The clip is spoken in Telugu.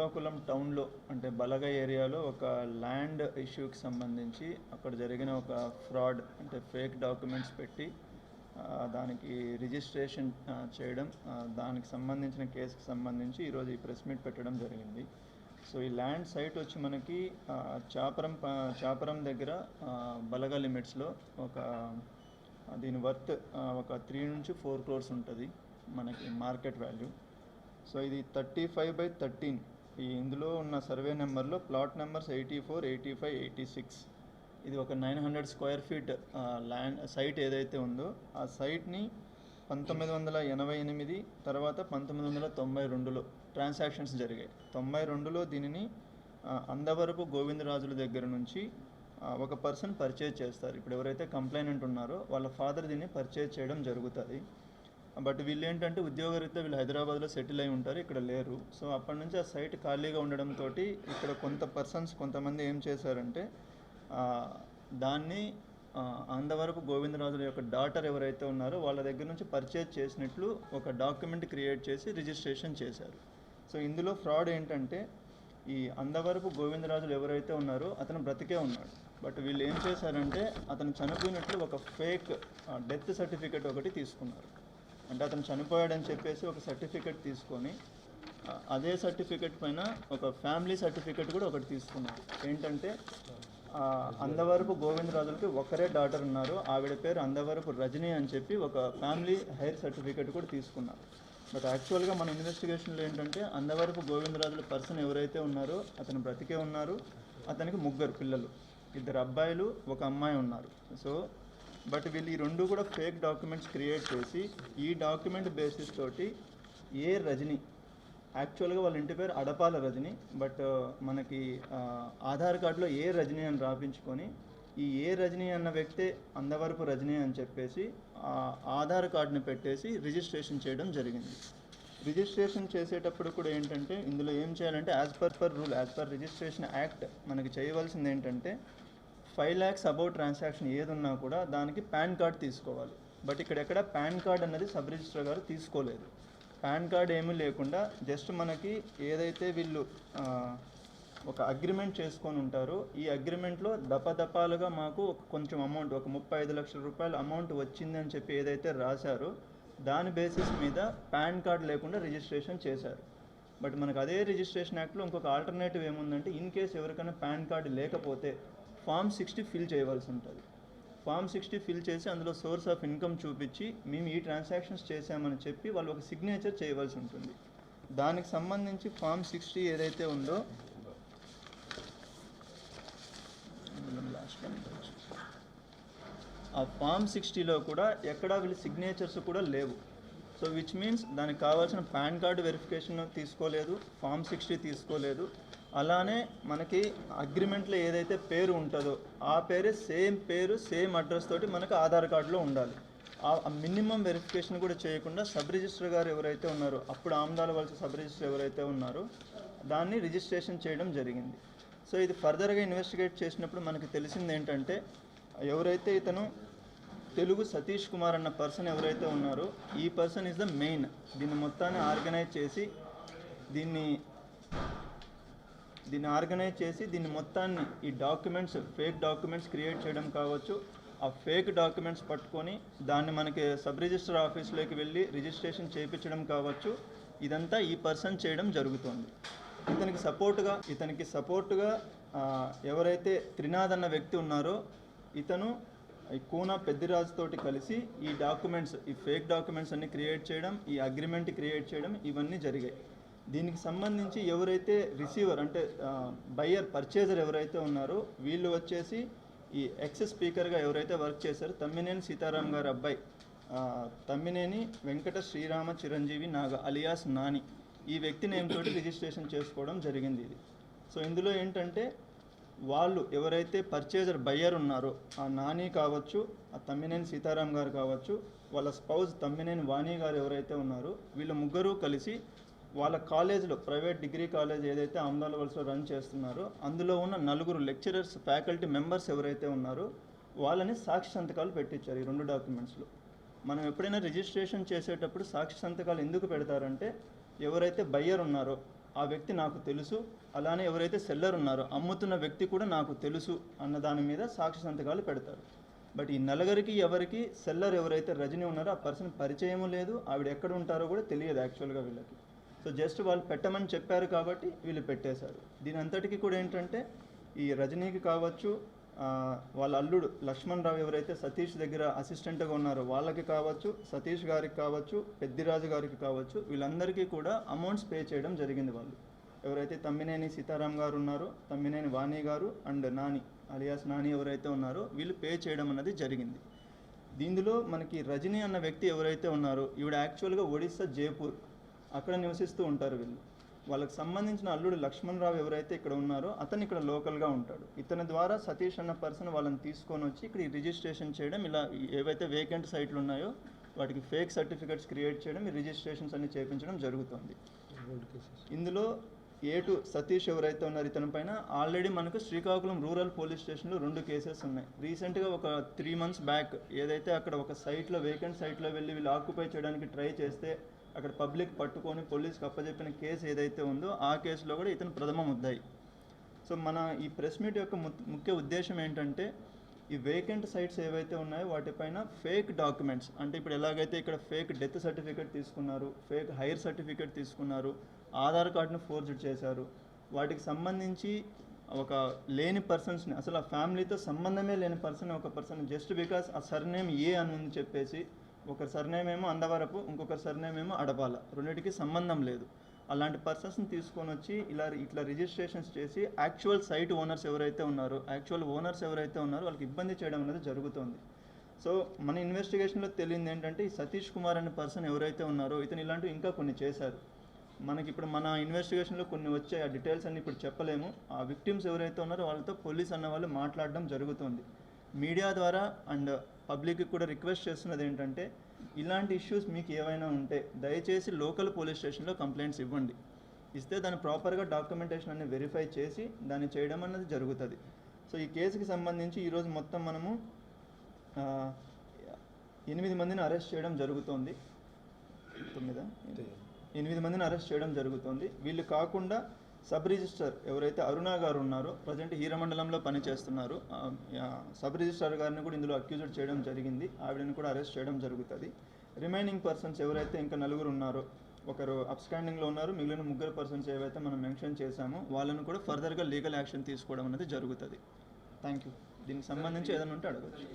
శ్రీకాకుళం టౌన్లో అంటే బలగ ఏరియాలో ఒక ల్యాండ్ ఇష్యూకి సంబంధించి అక్కడ జరిగిన ఒక ఫ్రాడ్ అంటే ఫేక్ డాక్యుమెంట్స్ పెట్టి దానికి రిజిస్ట్రేషన్ చేయడం, దానికి సంబంధించిన కేసుకి సంబంధించి ఈరోజు ఈ ప్రెస్ మీట్ పెట్టడం జరిగింది. సో ఈ ల్యాండ్ సైట్ వచ్చి మనకి చాపరం దగ్గర బలగ లిమిట్స్లో దీని వర్త్ ఒక 3 నుంచి 4 crores ఉంటుంది మనకి మార్కెట్ వాల్యూ. సో ఇది 35/13. ఇందులో ఉన్న సర్వే నెంబర్లో ప్లాట్ నెంబర్స్ 84, 85, 86. ఇది ఒక 900 square feet ల్యాండ్ సైట్ ఏదైతే ఉందో ఆ సైట్ని 1988 తర్వాత 1992లో ట్రాన్సాక్షన్స్ జరిగాయి. 92లో దీనిని అందవరపు గోవిందరాజుల దగ్గర నుంచి ఒక పర్సన్ పర్చేజ్ చేస్తారు. ఇప్పుడు ఎవరైతే కంప్లైనెంట్ ఉన్నారో వాళ్ళ ఫాదర్ దీన్ని పర్చేజ్ చేయడం జరుగుతుంది. బట్ వీళ్ళు ఏంటంటే ఉద్యోగరీత్యా వీళ్ళు హైదరాబాద్లో సెటిల్ అయి ఉంటారు, ఇక్కడ లేరు. సో అప్పటి నుంచి ఆ సైట్ ఖాళీగా ఉండడంతో ఇక్కడ కొంతమంది ఏం చేశారంటే దాన్ని అందవరపు గోవిందరాజుల యొక్క డాటర్ ఎవరైతే ఉన్నారో వాళ్ళ దగ్గర నుంచి పర్చేజ్ చేసినట్లు ఒక డాక్యుమెంట్ క్రియేట్ చేసి రిజిస్ట్రేషన్ చేశారు. సో ఇందులో ఫ్రాడ్ ఏంటంటే ఈ అందవరపు గోవిందరాజులు ఎవరైతే ఉన్నారో అతను బ్రతికే ఉన్నాడు. బట్ వీళ్ళు ఏం చేశారంటే అతను చనిపోయినట్లు ఒక ఫేక్ డెత్ సర్టిఫికేట్ ఒకటి తీసుకున్నారు. అంటే అతను చనిపోయాడని చెప్పేసి ఒక సర్టిఫికేట్ తీసుకొని అదే సర్టిఫికేట్ పైన ఒక ఫ్యామిలీ సర్టిఫికేట్ కూడా ఒకటి తీసుకున్నారు. ఏంటంటే అందవరపు గోవిందరాజులకి ఒకరే డాటర్ ఉన్నారు, ఆవిడ పేరు అందవరపు రజని అని చెప్పి ఒక ఫ్యామిలీ హైర్ సర్టిఫికేట్ కూడా తీసుకున్నారు. బట్ యాక్చువల్గా మన ఇన్వెస్టిగేషన్లో ఏంటంటే అందవరపు గోవిందరాజుల పర్సన్ ఎవరైతే ఉన్నారో అతను బ్రతికే ఉన్నారు. అతనికి 3 పిల్లలు, 2 అబ్బాయిలు, 1 అమ్మాయి ఉన్నారు. సో బట్ వీళ్ళు ఈ 2 కూడా ఫేక్ డాక్యుమెంట్స్ క్రియేట్ చేసి ఈ డాక్యుమెంట్ బేసిస్ తోటి ఏ రజని, యాక్చువల్గా వాళ్ళ ఇంటి పేరు అడపాల రజని, బట్ మనకి ఆధార్ కార్డులో ఏ రజని అని రాపించుకొని ఈ ఏ రజని అన్న వ్యక్తే అందవరపు రజని అని చెప్పేసి ఆధార్ కార్డుని పెట్టేసి రిజిస్ట్రేషన్ చేయడం జరిగింది. రిజిస్ట్రేషన్ చేసేటప్పుడు కూడా ఏంటంటే ఇందులో ఏం చేయాలంటే as per rule, as per registration act మనకి చేయవలసింది ఏంటంటే 5 lakhs అబౌవ్ ట్రాన్సాక్షన్ ఏది ఉన్నా కూడా దానికి పాన్ కార్డ్ తీసుకోవాలి. బట్ ఇక్కడ పాన్ కార్డ్ అన్నది సబ్ రిజిస్ట్రార్ గారు తీసుకోలేదు. పాన్ కార్డ్ ఏమీ లేకుండా జస్ట్ మనకి ఏదైతే వీళ్ళు ఒక అగ్రిమెంట్ చేసుకొని ఉంటారో ఈ అగ్రిమెంట్లో దపదపాలుగా మాకు కొంచెం అమౌంట్, ఒక 35 లక్షల రూపాయల అమౌంట్ వచ్చింది అని చెప్పి ఏదైతే రాశారో దాని బేసిస్ మీద పాన్ కార్డ్ లేకుండా రిజిస్ట్రేషన్ చేశారు. బట్ మనకు అదే రిజిస్ట్రేషన్ యాక్ట్లో ఇంకొక ఆల్టర్నేటివ్ ఏముందంటే ఇన్ కేస్ ఎవరికైనా పాన్ కార్డ్ లేకపోతే Form 60 ఫిల్ చేయవలసి ఉంటుంది. Form 60 ఫిల్ చేసి అందులో సోర్స్ ఆఫ్ ఇన్కమ్ చూపించి మేము ఈ ట్రాన్సాక్షన్స్ చేసామని చెప్పి వాళ్ళు ఒక సిగ్నేచర్ చేయవలసి ఉంటుంది. దానికి సంబంధించి Form 60 ఏదైతే ఉందో ఆ Form 60లో కూడా ఎక్కడా వీళ్ళు సిగ్నేచర్స్ కూడా లేవు. సో విచ్ మీన్స్ దానికి కావాల్సిన పాన్ కార్డు వెరిఫికేషన్ తీసుకోలేదు, Form 60 తీసుకోలేదు. అలానే మనకి అగ్రిమెంట్లో ఏదైతే పేరు ఉంటుందో ఆ పేరే సేమ్ అడ్రస్ తోటి మనకు ఆధార్ కార్డులో ఉండాలి. ఆ మినిమం వెరిఫికేషన్ కూడా చేయకుండా సబ్ రిజిస్టర్ గారు ఎవరైతే ఉన్నారో అప్పుడు ఆమ్దాల వలస సబ్ రిజిస్టర్ ఎవరైతే ఉన్నారో దాన్ని రిజిస్ట్రేషన్ చేయడం జరిగింది. సో ఇది ఫర్దర్గా ఇన్వెస్టిగేట్ చేసినప్పుడు మనకి తెలిసింది ఏంటంటే ఎవరైతే ఇతను తెలుగు సతీష్ కుమార్ అన్న పర్సన్ ఎవరైతే ఉన్నారో ఈ పర్సన్ ఈజ్ ద మెయిన్ దీన్ని మొత్తాన్ని ఆర్గనైజ్ చేసి దీన్ని మొత్తాన్ని ఈ డాక్యుమెంట్స్ ఫేక్ డాక్యుమెంట్స్ క్రియేట్ చేయడం కావచ్చు, ఆ ఫేక్ డాక్యుమెంట్స్ పట్టుకొని దాన్ని మనకి సబ్ రిజిస్టర్ ఆఫీస్లోకి వెళ్ళి రిజిస్ట్రేషన్ చేయించడం కావచ్చు, ఇదంతా ఈ పర్సన్ చేయడం జరుగుతుంది. ఇతనికి సపోర్టుగా ఎవరైతే త్రినాథ్ అన్న వ్యక్తి ఉన్నారో ఇతను ఈ కూన పెద్దిరాజు తోటి కలిసి ఈ డాక్యుమెంట్స్, ఈ ఫేక్ డాక్యుమెంట్స్ అన్ని క్రియేట్ చేయడం, ఈ అగ్రిమెంట్ క్రియేట్ చేయడం ఇవన్నీ జరిగాయి. దీనికి సంబంధించి ఎవరైతే రిసీవర్ అంటే బయ్యర్ పర్చేజర్ ఎవరైతే ఉన్నారో వీళ్ళు వచ్చేసి ఈ ఎక్స్ స్పీకర్గా ఎవరైతే వర్క్ చేశారో తమ్మినేని సీతారాం గారి అబ్బాయి తమ్మినేని వెంకట శ్రీరామ చిరంజీవి నాగ అలియాస్ నాని, ఈ వ్యక్తి నేమ్ తోటి రిజిస్ట్రేషన్ చేసుకోవడం జరిగింది ఇది. సో ఇందులో ఏంటంటే వాళ్ళు ఎవరైతే పర్చేజర్ బయ్యర్ ఉన్నారో ఆ నాని కావచ్చు, ఆ తమ్మినేని సీతారాం గారు కావచ్చు, వాళ్ళ స్పౌజ్ తమ్మినేని వాణి గారు ఎవరైతే ఉన్నారో వీళ్ళు 3 కలిసి వాళ్ళ కాలేజ్లో ప్రైవేట్ డిగ్రీ కాలేజ్ ఏదైతే ఆమ్దాల వలసలో రన్ చేస్తున్నారో అందులో ఉన్న 4 లెక్చరర్స్ ఫ్యాకల్టీ మెంబర్స్ ఎవరైతే ఉన్నారో వాళ్ళని సాక్షి సంతకాలు పెట్టించారు ఈ 2 డాక్యుమెంట్స్లో. మనం ఎప్పుడైనా రిజిస్ట్రేషన్ చేసేటప్పుడు సాక్షి సంతకాలు ఎందుకు పెడతారంటే ఎవరైతే బయ్యర్ ఉన్నారో ఆ వ్యక్తి నాకు తెలుసు, అలానే ఎవరైతే సెల్లర్ ఉన్నారో అమ్ముతున్న వ్యక్తి కూడా నాకు తెలుసు అన్న దాని మీద సాక్షి సంతకాలు పెడతారు. బట్ ఈ నలుగురికి ఎవరికి సెల్లర్ ఎవరైతే రజనీ ఉన్నారో ఆ పర్సన్ పరిచయం లేదు, ఆవిడ ఎక్కడ ఉంటారో కూడా తెలియదు యాక్చువల్గా వీళ్ళకి. సో జస్ట్ వాళ్ళు పెట్టమని చెప్పారు కాబట్టి వీళ్ళు పెట్టేశారు. దీని అంతటికీ కూడా ఏంటంటే ఈ రజనీకి కావచ్చు, వాళ్ళ అల్లుడు లక్ష్మణ్ రావు ఎవరైతే సతీష్ దగ్గర అసిస్టెంట్గా ఉన్నారో వాళ్ళకి కావచ్చు, సతీష్ గారికి కావచ్చు, పెద్దిరాజు గారికి కావచ్చు, వీళ్ళందరికీ కూడా అమౌంట్స్ పే చేయడం జరిగింది. వాళ్ళు ఎవరైతే తమ్మినేని సీతారాం గారు ఉన్నారో, తమ్మినేని వాణి గారు అండ్ నాని అలియాస్ నాని ఎవరైతే ఉన్నారో వీళ్ళు పే చేయడం అన్నది జరిగింది. దీనిలో మనకి రజనీ అన్న వ్యక్తి ఎవరైతే ఉన్నారో ఈవిడ యాక్చువల్గా ఒడిస్సా జైపూర్ అక్కడ నివసిస్తూ ఉంటారు వీళ్ళు. వాళ్ళకి సంబంధించిన అల్లుడు లక్ష్మణ్ రావు ఎవరైతే ఇక్కడ ఉన్నారో అతను ఇక్కడ లోకల్గా ఉంటాడు. ఇతని ద్వారా సతీష్ అన్న పర్సన్ వాళ్ళని తీసుకొని వచ్చి ఇక్కడ రిజిస్ట్రేషన్ చేయడం, ఇలా ఏవైతే వేకెంట్ సైట్లు ఉన్నాయో వాటికి ఫేక్ సర్టిఫికెట్స్ క్రియేట్ చేయడం, ఈ రిజిస్ట్రేషన్స్ అన్ని చేయించడం జరుగుతుంది. ఇందులో A2 సతీష్ ఎవరైతే ఉన్నారు ఇతని పైన ఆల్రెడీ మనకు శ్రీకాకుళం రూరల్ పోలీస్ స్టేషన్లో 2 కేసెస్ ఉన్నాయి. రీసెంట్గా ఒక 3 months బ్యాక్ ఏదైతే అక్కడ ఒక సైట్లో వేకెంట్ సైట్లో వెళ్ళి వీళ్ళు ఆక్యుపై చేయడానికి ట్రై చేస్తే అక్కడ పబ్లిక్ పట్టుకొని పోలీస్కి అప్పచెప్పిన కేసు ఏదైతే ఉందో ఆ కేసులో కూడా ఇతను ప్రథమ ముద్దాయి. సో మన ఈ ప్రెస్ మీట్ యొక్క ముఖ్య ఉద్దేశం ఏంటంటే ఈ వేకెంట్ సైట్స్ ఏవైతే ఉన్నాయో వాటిపైన ఫేక్ డాక్యుమెంట్స్, అంటే ఇప్పుడు ఎలాగైతే ఇక్కడ ఫేక్ డెత్ సర్టిఫికేట్ తీసుకున్నారు, ఫేక్ హైర్ సర్టిఫికేట్ తీసుకున్నారు, ఆధార్ కార్డును ఫోర్జెడ్ చేశారు, వాటికి సంబంధించి ఒక లేని పర్సన్స్ని, అసలు ఆ ఫ్యామిలీతో సంబంధమే లేని ఒక పర్సన్ జస్ట్ బికాస్ ఆ సర్నేమ్ ఏ అని ఉంది చెప్పేసి, ఒకరి సర్నేమ్ ఏమో అందవరపు, ఇంకొకరి సర్నేమ్ ఏమో అడపాల, రెండింటికి సంబంధం లేదు. అలాంటి పర్సన్స్ని తీసుకొని వచ్చి ఇట్లా రిజిస్ట్రేషన్స్ చేసి యాక్చువల్ సైట్ ఓనర్స్ ఎవరైతే ఉన్నారో వాళ్ళకి ఇబ్బంది చేయడం అనేది జరుగుతుంది. సో మన ఇన్వెస్టిగేషన్లో తెలియంది ఏంటంటే ఈ సతీష్ కుమార్ అనే పర్సన్ ఎవరైతే ఉన్నారో ఇతను ఇలాంటివి ఇంకా కొన్ని చేశారు. మనకి ఇప్పుడు మన ఇన్వెస్టిగేషన్లో కొన్ని వచ్చాయి, ఆ డీటెయిల్స్ అన్ని ఇప్పుడు చెప్పలేము. ఆ విక్టిమ్స్ ఎవరైతే ఉన్నారో వాళ్ళతో పోలీస్ అన్న వాళ్ళు మాట్లాడడం జరుగుతుంది. మీడియా ద్వారా అండ్ పబ్లిక్కి కూడా రిక్వెస్ట్ చేస్తున్నది ఏంటంటే ఇలాంటి ఇష్యూస్ మీకు ఏవైనా ఉంటే దయచేసి లోకల్ పోలీస్ స్టేషన్లో కంప్లైంట్స్ ఇవ్వండి. ఇస్తే దాన్ని ప్రాపర్గా డాక్యుమెంటేషన్ అన్ని వెరిఫై చేసి దాన్ని చేయడం అన్నది జరుగుతుంది. సో ఈ కేసుకి సంబంధించి ఈరోజు మొత్తం మనము 8 మందిని అరెస్ట్ చేయడం జరుగుతుంది. 8 మందిని అరెస్ట్ చేయడం జరుగుతుంది. వీళ్ళు కాకుండా సబ్ రిజిస్టర్ ఎవరైతే అరుణ గారు ఉన్నారో ప్రజెంట్ హీరమండలంలో పనిచేస్తున్నారు, సబ్ రిజిస్టర్ గారిని కూడా ఇందులో అక్యూజ్డ్ చేయడం జరిగింది. ఆవిడని కూడా అరెస్ట్ చేయడం జరుగుతుంది. రిమైనింగ్ పర్సన్స్ ఎవరైతే ఇంకా 4 ఉన్నారో, ఒకరు అబ్స్టాండింగ్లో ఉన్నారు, మిగిలిన 3 పర్సన్స్ ఏవైతే మనం మెన్షన్ చేశామో వాళ్ళను కూడా ఫర్దర్గా లీగల్ యాక్షన్ తీసుకోవడం అనేది జరుగుతుంది. Thank you. దీనికి సంబంధించి ఏదైనా ఉంటే అడగచ్చు.